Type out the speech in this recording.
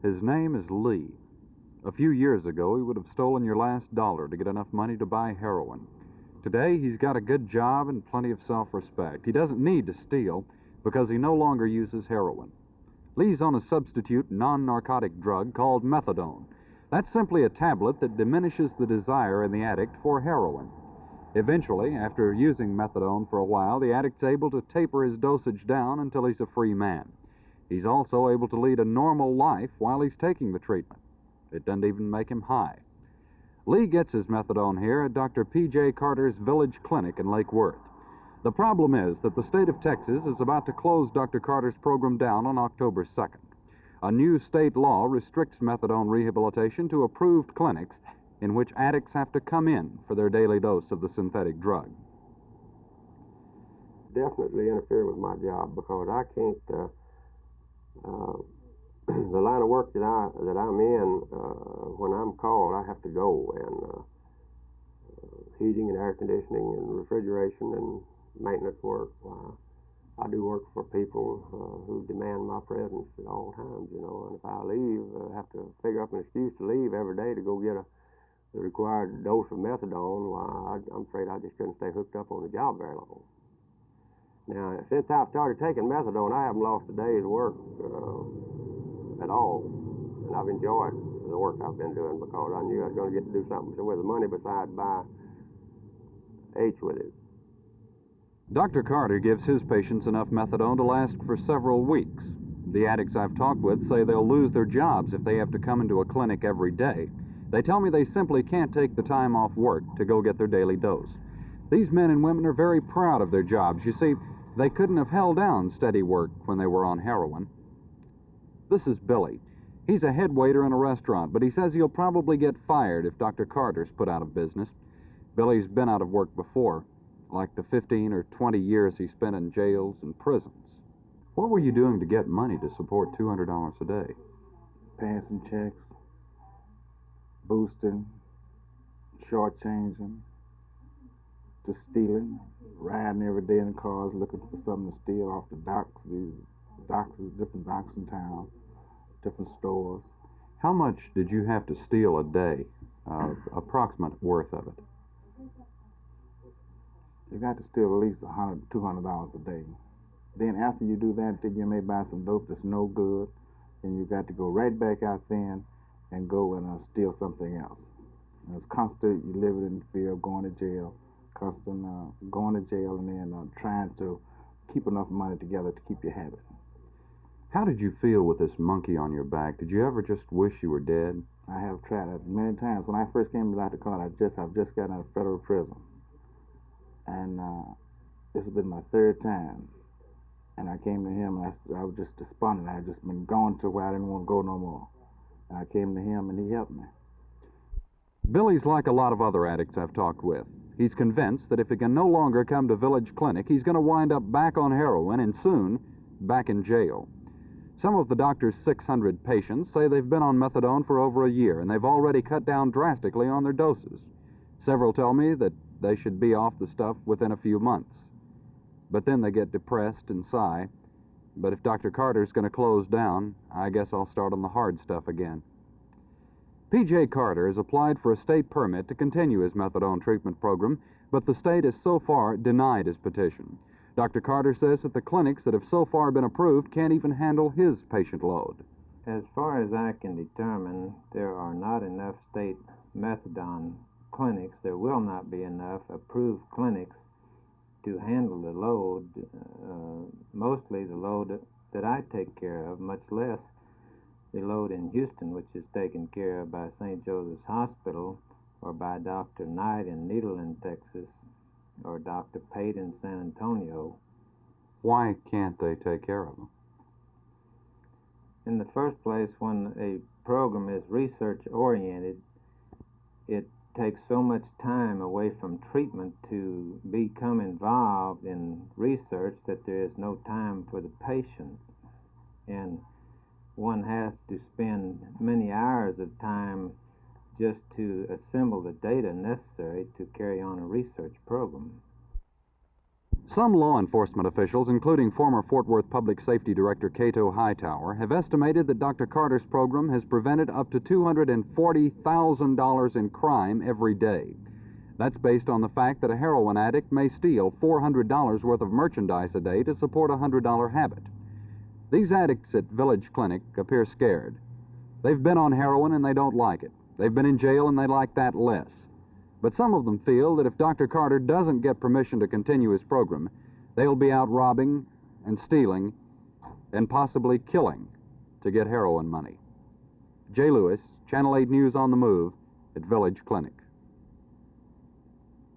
His name is Lee. A few years ago, he would have stolen your last dollar to get enough money to buy heroin. Today, he's got a good job and plenty of self-respect. He doesn't need to steal because he no longer uses heroin. Lee's on a substitute non-narcotic drug called Methadone. That's simply a tablet that diminishes the desire in the addict for heroin. Eventually, after using Methadone for a while, the addict's able to taper his dosage down until he's a free man. He's also able to lead a normal life while he's taking the treatment. It doesn't even make him high. Lee gets his Methadone here at Dr. P.J. Carter's Village Clinic in Lake Worth. The problem is that the state of Texas is about to close Dr. Carter's program down on October 2nd. A new state law restricts methadone rehabilitation to approved clinics in which addicts have to come in for their daily dose of the synthetic drug. Definitely interfere with my job because I can't, the line of work that I'm in, when I'm called, I have to go, and heating and air conditioning and refrigeration and maintenance work. I do work for people who demand my presence at all times, you know, and if I leave, I have to figure up an excuse to leave every day to go get the required dose of methadone. Why, I'm afraid I just couldn't stay hooked up on the job very long. Now, since I've started taking methadone, I haven't lost a day's work at all, and I've enjoyed the work I've been doing because I knew I was going to get to do something with the money besides buy H with it. Dr. Carter gives his patients enough methadone to last for several weeks. The addicts I've talked with say they'll lose their jobs if they have to come into a clinic every day. They tell me they simply can't take the time off work to go get their daily dose. These men and women are very proud of their jobs. You see, they couldn't have held down steady work when they were on heroin. This is Billy. He's a head waiter in a restaurant, but he says he'll probably get fired if Dr. Carter's put out of business. Billy's been out of work before, like the 15 or 20 years he spent in jails and prisons. What were you doing to get money to support $200 a day? Passing checks, boosting, shortchanging, just stealing, riding every day in cars looking for something to steal off the docks, these docks, different docks in town, different stores. How much did you have to steal a day, approximate worth of it? You got to steal at least $100, $200 a day. Then after you do that, then you may buy some dope that's no good, and you got to go right back out then and go and steal something else. And it's constant, you live in fear of going to jail, constant going to jail, and then trying to keep enough money together to keep your habit. How did you feel with this monkey on your back? Did you ever just wish you were dead? I have tried it many times. When I first came to Dr. Carter, I've just gotten out of federal prison. And this has been my third time. And I came to him, and I was just despondent. I had just been gone to where I didn't want to go no more. And I came to him, and he helped me. Billy's like a lot of other addicts I've talked with. He's convinced that if he can no longer come to Village Clinic, he's going to wind up back on heroin and soon back in jail. Some of the doctor's 600 patients say they've been on methadone for over a year, and they've already cut down drastically on their doses. Several tell me that they should be off the stuff within a few months. But then they get depressed and sigh. But if Dr. Carter's going to close down, I guess I'll start on the hard stuff again. P.J. Carter has applied for a state permit to continue his methadone treatment program, but the state has so far denied his petition. Dr. Carter says that the clinics that have so far been approved can't even handle his patient load. As far as I can determine, there are not enough state methadone clinics. There will not be enough approved clinics to handle the load, mostly the load that I take care of, much less the load in Houston, which is taken care of by St. Joseph's Hospital or by Dr. Knight in Nederland, Texas, or Dr. Pate in San Antonio. Why can't they take care of them? In the first place, when a program is research-oriented, it takes so much time away from treatment to become involved in research that there is no time for the patient. And one has to spend many hours of time just to assemble the data necessary to carry on a research program. Some law enforcement officials, including former Fort Worth Public Safety Director Cato Hightower, have estimated that Dr. Carter's program has prevented up to $240,000 in crime every day. That's based on the fact that a heroin addict may steal $400 worth of merchandise a day to support a $100 habit. These addicts at Village Clinic appear scared. They've been on heroin and they don't like it. They've been in jail and they like that less. But some of them feel that if Dr. Carter doesn't get permission to continue his program, they'll be out robbing and stealing and possibly killing to get heroin money. Jay Lewis, Channel 8 News on the Move at Village Clinic.